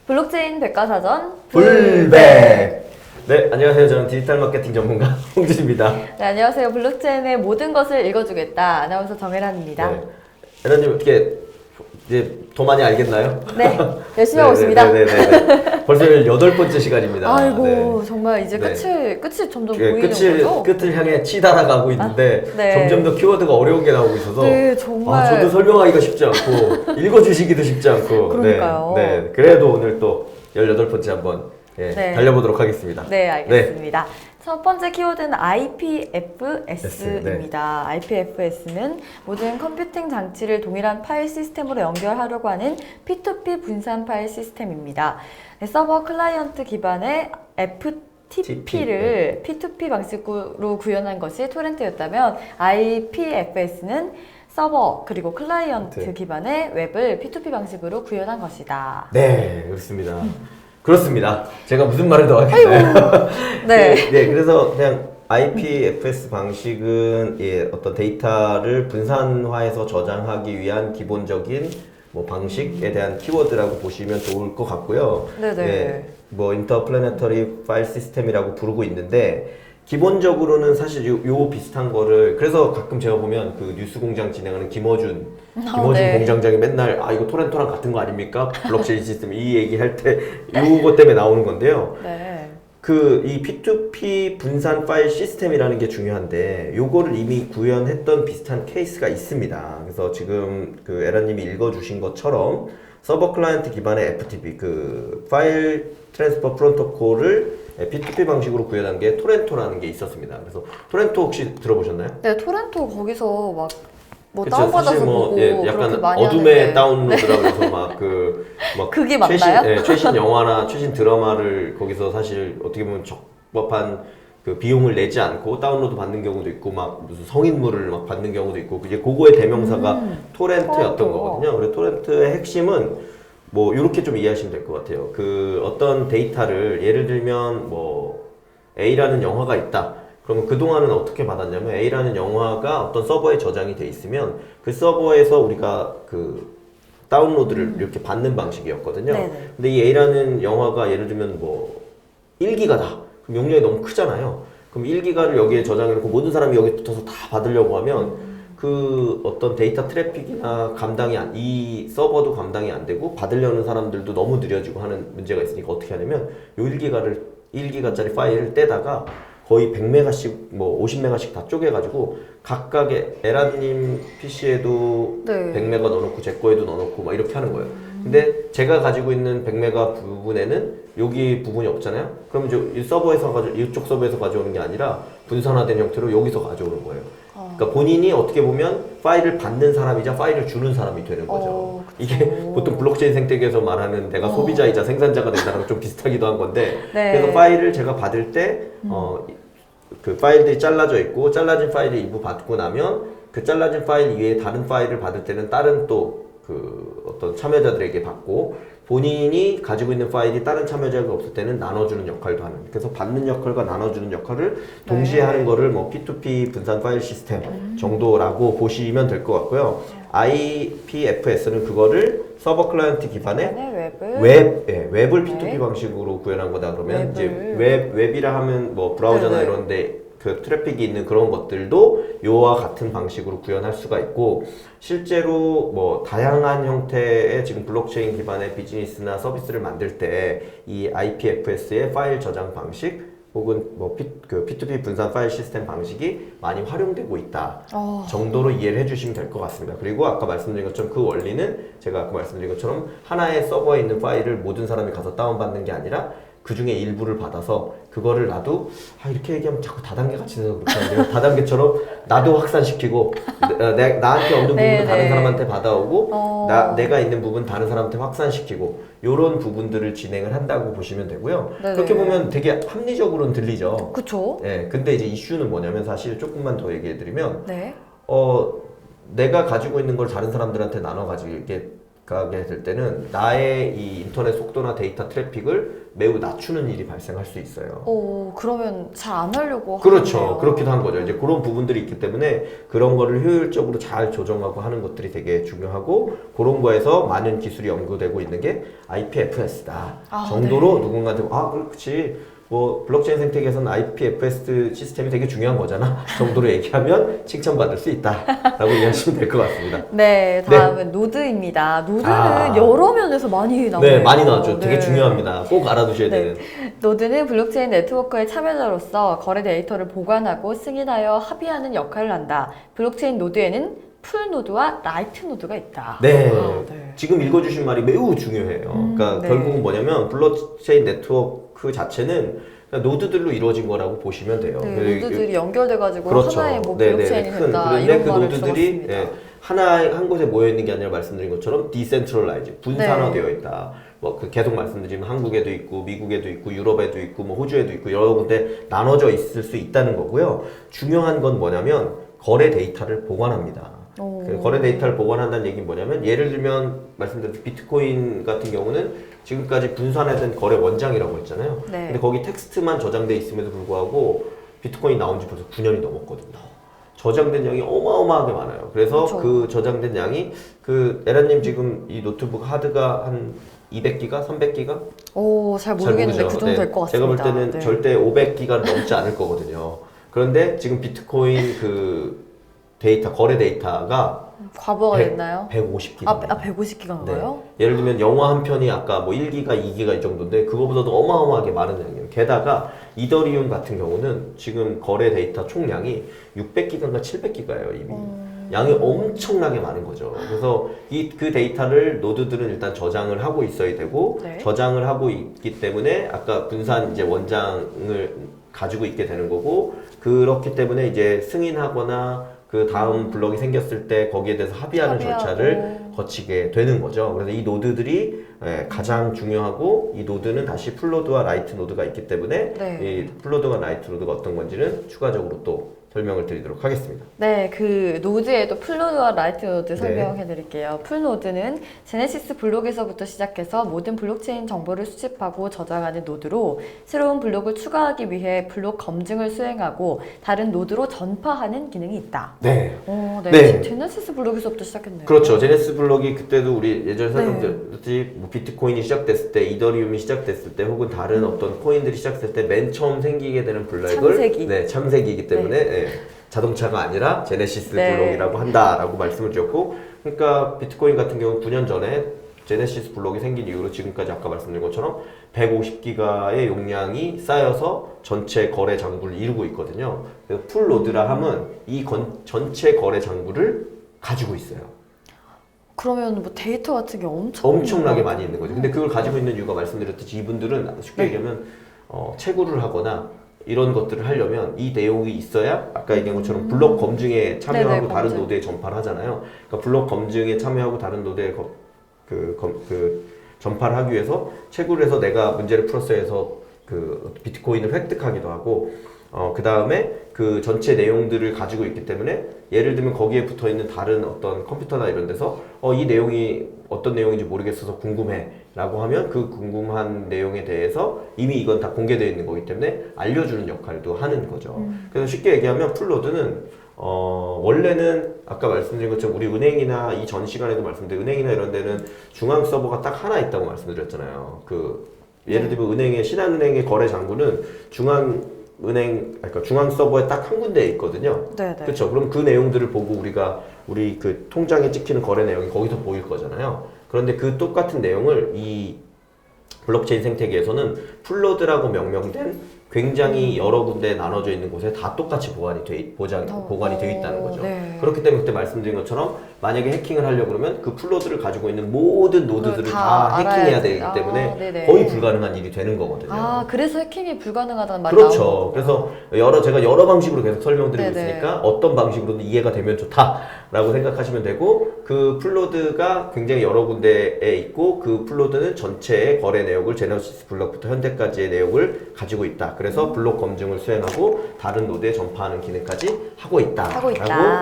블록체인 백과사전 불백! 네, 안녕하세요. 저는 디지털 마케팅 전문가 홍준입니다. 네, 안녕하세요. 블록체인의 모든 것을 읽어주겠다. 아나운서 정혜란입니다. 네. 에나님 어떻게 이제 더 많이 알겠나요? 네, 열심히 하고 있습니다. 네네네. 벌써 8번째 시간입니다. 아이고, 네. 정말 이제 네. 끝이 점점 네, 보이는 거죠? 끝을 향해 치달아가고 있는데 네. 점점 더 키워드가 어려운 게 나오고 있어서 네, 정말. 저도 설명하기가 쉽지 않고 읽어주시기도 쉽지 않고 그러니까요. 네. 그래도 오늘 또 18번째 한번 네. 달려보도록 하겠습니다. 네, 알겠습니다. 첫 번째 키워드는 IPFS입니다. IPFS는 모든 컴퓨팅 장치를 동일한 파일 시스템으로 연결하려고 하는 P2P 분산 파일 시스템입니다. 네, 서버 클라이언트 기반의 FTP를 P2P 방식으로 구현한 것이 토렌트였다면 IPFS는 서버 그리고 클라이언트 기반의 웹을 P2P 방식으로 구현한 것이다. 네, 그렇습니다. 그렇습니다. 제가 무슨 말을 더 하겠나요? 네. 네, 그래서 그냥 IPFS 방식은 어떤 데이터를 분산화해서 저장하기 위한 기본적인 방식에 대한 키워드라고 보시면 좋을 것 같고요. 네네. 네, 인터플래네터리 파일 시스템이라고 부르고 있는데 기본적으로는 사실 요 비슷한 거를 그래서 가끔 제가 보면 그 뉴스 공장 진행하는 김어준 네. 공장장이 맨날 이거 토렌토랑 같은 거 아닙니까? 블록체인 시스템 이 얘기 할 때 요거 때문에 나오는 건데요. 네. 이 P2P 분산 파일 시스템이라는 게 중요한데 요거를 이미 구현했던 비슷한 케이스가 있습니다. 그래서 지금 에라님이 읽어주신 것처럼 서버 클라이언트 기반의 FTP 파일 트랜스퍼 프로토콜을 P2P 방식으로 구현한 게 토렌토라는 게 있었습니다. 그래서 토렌토 혹시 들어보셨나요? 네, 토렌토 거기서 막 그쵸, 다운받아서 사실 보고 그렇게 약간 많이 어둠의 하는데. 다운로드라고 해서 막 그게 맞나요? 최신 영화나 최신 드라마를 거기서 사실 어떻게 보면 적법한 비용을 내지 않고 다운로드 받는 경우도 있고 막 무슨 성인물을 막 받는 경우도 있고 이제 그거의 대명사가 토렌트였던 토렌토. 거거든요. 그래서 토렌트의 핵심은 이렇게 좀 이해하시면 될 것 같아요. 어떤 데이터를 예를 들면 A라는 영화가 있다. 그러면 그동안은 어떻게 받았냐면 A라는 영화가 어떤 서버에 저장이 돼 있으면 그 서버에서 우리가 다운로드를 이렇게 받는 방식이었거든요. 네네. 근데 이 A라는 영화가 예를 들면 1기가다. 그럼 용량이 너무 크잖아요. 그럼 1기가를 여기에 저장해놓고 모든 사람이 여기 붙어서 다 받으려고 하면 어떤 데이터 트래픽이나 이 서버도 감당이 안 되고 받으려는 사람들도 너무 느려지고 하는 문제가 있으니까 어떻게 하냐면 요 1기가짜리 파일을 떼다가 거의 100메가씩 50메가씩 다 쪼개가지고 각각의 에라님 PC에도 네. 100메가 넣어놓고 제 거에도 넣어놓고 막 이렇게 하는 거예요. 근데 제가 가지고 있는 100메가 부분에는 여기 부분이 없잖아요. 그럼 이쪽 서버에서 가져오는 게 아니라 분산화된 형태로 여기서 가져오는 거예요. 그러니까 본인이 어떻게 보면 파일을 받는 사람이자 파일을 주는 사람이 되는 거죠. 이게 보통 블록체인 생태계에서 말하는 내가 소비자이자 생산자가 된다는 좀 비슷하기도 한 건데 네. 그래서 파일을 제가 받을 때 파일들이 잘라져 있고 잘라진 파일을 일부 받고 나면 그 잘라진 파일 이외에 다른 파일을 받을 때는 다른 또 어떤 참여자들에게 받고 본인이 가지고 있는 파일이 다른 참여자가 없을 때는 나눠주는 역할도 하는 그래서 받는 역할과 나눠주는 역할을 동시에 하는 거를 P2P 분산 파일 시스템 정도라고 보시면 될 것 같고요. IPFS는 그거를 서버 클라이언트 기반의 웹을 P2P 방식으로 구현한 거다 그러면 이제 웹이라 하면 브라우저나 이런데 트래픽이 있는 그런 것들도 요와 같은 방식으로 구현할 수가 있고 실제로 다양한 형태의 지금 블록체인 기반의 비즈니스나 서비스를 만들 때 이 IPFS의 파일 저장 방식 혹은 P2P 분산 파일 시스템 방식이 많이 활용되고 있다 정도로 이해를 해주시면 될 것 같습니다. 그리고 아까 말씀드린 것처럼 그 원리는 제가 아까 말씀드린 것처럼 하나의 서버에 있는 파일을 모든 사람이 가서 다운받는 게 아니라 그 중에 일부를 받아서 그거를 나도 이렇게 얘기하면 자꾸 다단계 같이 돼서 그렇게 하는데요. 다단계처럼 나도 확산시키고 나한테 없는 부분을 다른 사람한테 받아오고 내가 있는 부분 다른 사람한테 확산시키고 이런 부분들을 진행을 한다고 보시면 되고요. 네네. 그렇게 보면 되게 합리적으로는 들리죠. 그쵸? 네, 근데 이제 이슈는 뭐냐면 사실 조금만 더 얘기해드리면 네. 내가 가지고 있는 걸 다른 사람들한테 나눠가지고 이게 가게 될 때는 나의 이 인터넷 속도나 데이터 트래픽을 매우 낮추는 일이 발생할 수 있어요. 그러면 잘 안 하려고 그렇죠. 하네요. 그렇기도 한 거죠. 이제 그런 부분들이 있기 때문에 그런 거를 효율적으로 잘 조정하고 하는 것들이 되게 중요하고 그런 거에서 많은 기술이 연구되고 있는 게 IPFS다. 정도로 누군가한테 그렇지. 뭐 블록체인 생태계에서는 IPFS 시스템이 되게 중요한 거잖아 정도로 얘기하면 칭찬받을 수 있다라고 이해하시면 될 것 같습니다. 네, 다음은 노드입니다. 노드는 여러 면에서 많이 나오네요. 네, 많이 나왔죠. 되게 중요합니다. 꼭 알아두셔야 되는. 노드는 블록체인 네트워크의 참여자로서 거래 데이터를 보관하고 승인하여 합의하는 역할을 한다. 블록체인 노드에는 풀 노드와 라이트 노드가 있다. 네. 지금 읽어주신 말이 매우 중요해요. 그러니까 결국은 뭐냐면 블록체인 네트워크 자체는 노드들로 이루어진 거라고 보시면 돼요. 노드들이 연결돼가지고 그렇죠. 하나의 뭐 블록체인이 된다. 그런데 이런 그 말을 노드들이 들어봤습니다. 한 곳에 모여 있는 게 아니라 말씀드린 것처럼 디센트럴라이즈 분산화되어 있다. 뭐 계속 말씀드리면 한국에도 있고 미국에도 있고 유럽에도 있고 뭐 호주에도 있고 여러 군데 나눠져 있을 수 있다는 거고요. 중요한 건 뭐냐면 거래 데이터를 보관합니다. 거래 데이터를 보관한다는 얘기는 뭐냐면 예를 들면 말씀드린 비트코인 같은 경우는 지금까지 분산화된 거래 원장이라고 했잖아요. 근데 거기 텍스트만 저장돼 있음에도 불구하고 비트코인 나온 지 벌써 9년이 넘었거든요. 저장된 양이 어마어마하게 많아요. 그래서 그 저장된 양이 에라님 지금 이 노트북 하드가 한 200기가? 300기가? 잘 모르겠는데 그 정도 될 것 같습니다. 제가 볼 때는 절대 500기가 넘지 않을 거거든요. 그런데 지금 비트코인 데이터, 거래 데이터가 과부하가 됐나요? 150기가. 150기가인가요? 예를 들면 영화 한 편이 아까 뭐 1기가, 2기가 이 정도인데 그거보다도 어마어마하게 많은 양이에요. 게다가 이더리움 같은 경우는 지금 거래 데이터 총량이 600기가인가 700기가예요, 이미. 양이 엄청나게 많은 거죠. 그래서 그 데이터를 노드들은 일단 저장을 하고 있어야 되고 저장을 하고 있기 때문에 아까 분산 이제 원장을 가지고 있게 되는 거고 그렇기 때문에 이제 승인하거나 그 다음 블록이 생겼을 때 거기에 대해서 합의하는 절차를 거치게 되는 거죠. 그래서 이 노드들이 가장 중요하고 이 노드는 다시 풀노드와 라이트 노드가 있기 때문에 이 풀노드와 라이트 노드가 어떤 건지는 추가적으로 또 설명을 드리도록 하겠습니다. 네, 그 노드에도 풀노드와 라이트 노드 설명해 드릴게요. 풀노드는 제네시스 블록에서부터 시작해서 모든 블록체인 정보를 수집하고 저장하는 노드로 새로운 블록을 추가하기 위해 블록 검증을 수행하고 다른 노드로 전파하는 기능이 있다. 제네시스 블록에서부터 시작했네요. 그렇죠. 제네시스 블록이 그때도 우리 예전에 설명드렸듯이 뭐 비트코인이 시작됐을 때, 이더리움이 시작됐을 때, 혹은 다른 어떤 코인들이 시작됐을 때 맨 처음 생기게 되는 블록을 창세기이기 때문에 자동차가 아니라 제네시스 블록이라고 한다라고 말씀을 드렸고, 그러니까 비트코인 같은 경우 9년 전에 제네시스 블록이 생긴 이후로 지금까지 아까 말씀드린 것처럼 150기가의 용량이 쌓여서 전체 거래 장부를 이루고 있거든요. 그래서 풀노드라 함은 이 전체 거래 장부를 가지고 있어요. 그러면 뭐 데이터 같은 게 엄청나게 많이 있는 거죠. 근데 그걸 가지고 있는 이유가 말씀드렸듯이 이분들은 쉽게 얘기하면 채굴을 하거나 이런 것들을 하려면 이 내용이 있어야 아까 얘기한 것처럼 블록 검증에 참여하고 다른 노드에 전파를 하잖아요. 그러니까 블록 검증에 참여하고 다른 노드에 전파를 하기 위해서 채굴을 해서 내가 문제를 풀었어야 해서 비트코인을 획득하기도 하고 그 다음에 그 전체 내용들을 가지고 있기 때문에 예를 들면 거기에 붙어 있는 다른 어떤 컴퓨터나 이런 데서 이 내용이 어떤 내용인지 모르겠어서 궁금해 라고 하면 그 궁금한 내용에 대해서 이미 이건 다 공개되어 있는 거기 때문에 알려주는 역할도 하는 거죠. 그래서 쉽게 얘기하면 풀노드는 원래는 아까 말씀드린 것처럼 우리 은행이나 이 전 시간에도 말씀드린 은행이나 이런 데는 중앙 서버가 딱 하나 있다고 말씀드렸잖아요. 예를 들면 은행의 신한은행의 거래 장부는 그러니까 중앙 서버에 딱 한 군데에 있거든요. 그렇죠. 그럼 그 내용들을 보고 우리 그 통장에 찍히는 거래 내용이 거기서 보일 거잖아요. 그런데 그 똑같은 내용을 이 블록체인 생태계에서는 풀노드라고 명명된 굉장히 여러 군데 나눠져 있는 곳에 다 똑같이 보관이 되어 있다는 거죠. 그렇기 때문에 그때 말씀드린 것처럼 만약에 해킹을 하려고 그러면 그 풀노드를 가지고 있는 모든 노드들을 다 해킹해야 되기 때문에 거의 불가능한 일이 되는 거거든요. 그래서 해킹이 불가능하다는 말이 그렇죠. 그래서 제가 여러 방식으로 계속 설명드리고 있으니까 어떤 방식으로든 이해가 되면 좋다라고 생각하시면 되고 그 풀노드가 굉장히 여러 군데에 있고 그 풀노드는 전체의 거래 내역을 제네시스 블록부터 현재까지의 내역을 가지고 있다. 그래서 블록 검증을 수행하고 다른 노드에 전파하는 기능까지 하고 있다라고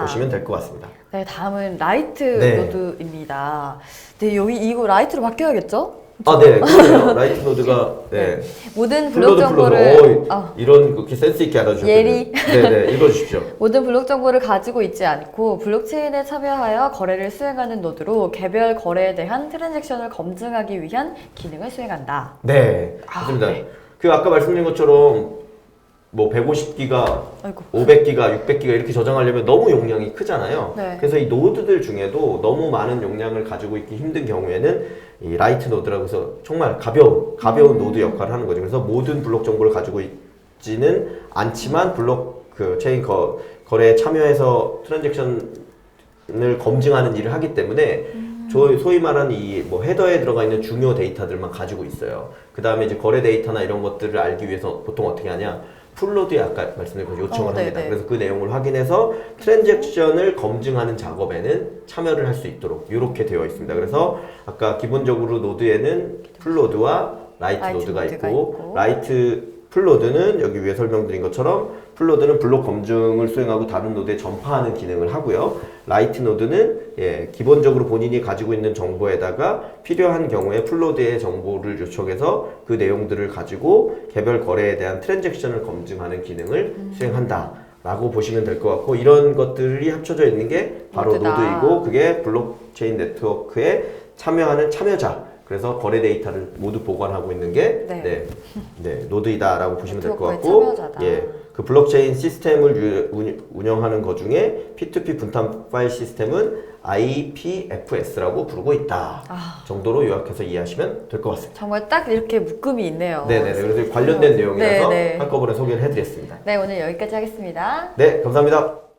보시면 될 것 같습니다. 네, 다음은 라이트 네. 노드입니다. 네, 여기 이거 라이트로 바뀌어야겠죠? 아, 네, 그러네요. 라이트 노드가 네. 모든 블록 플로드 정보를 이런 그렇게 센스 있게 알아주셨군요. 예리. 네네, 읽어주십시오. 모든 블록 정보를 가지고 있지 않고 블록체인에 참여하여 거래를 수행하는 노드로 개별 거래에 대한 트랜잭션을 검증하기 위한 기능을 수행한다. 네, 맞습니다. 그 아까 말씀드린 것처럼 뭐 150기가, 아이고. 500기가, 600기가 이렇게 저장하려면 너무 용량이 크잖아요. 네. 그래서 이 노드들 중에도 너무 많은 용량을 가지고 있기 힘든 경우에는 이 라이트 노드라고 해서 정말 가벼운 노드 역할을 하는 거죠. 그래서 모든 블록 정보를 가지고 있지는 않지만 블록 그 체인 거래에 참여해서 트랜잭션을 검증하는 일을 하기 때문에 소위 말하는 이 뭐 헤더에 들어가 있는 중요 데이터들만 가지고 있어요. 그 다음에 이제 거래 데이터나 이런 것들을 알기 위해서 보통 어떻게 하냐? 풀로드에 아까 말씀드린 것처럼 요청을 합니다. 네네. 그래서 그 내용을 확인해서 트랜잭션을 검증하는 작업에는 참여를 할 수 있도록 이렇게 되어 있습니다. 그래서 아까 기본적으로 노드에는 풀로드와 라이트 노드가 있고 라이트 풀로드는 여기 위에 설명드린 것처럼 풀로드는 블록 검증을 수행하고 다른 노드에 전파하는 기능을 하고요. 라이트 노드는 기본적으로 본인이 가지고 있는 정보에다가 필요한 경우에 풀로드의 정보를 요청해서 그 내용들을 가지고 개별 거래에 대한 트랜잭션을 검증하는 기능을 수행한다 라고 보시면 될 것 같고, 이런 것들이 합쳐져 있는 게 바로 노드다. 노드이고, 그게 블록체인 네트워크에 참여하는 참여자, 그래서 거래 데이터를 모두 보관하고 있는 게 노드이다라고 보시면 될 것 같고, 참여자다. 그 블록체인 시스템을 운영하는 것 중에 P2P 분산 파일 시스템은 IPFS라고 부르고 있다 정도로 요약해서 이해하시면 될 것 같습니다. 정말 딱 이렇게 묶음이 있네요. 네네. 그래서 관련된 내용이라서 네네. 한꺼번에 소개를 해드렸습니다. 네, 오늘 여기까지 하겠습니다. 네, 감사합니다.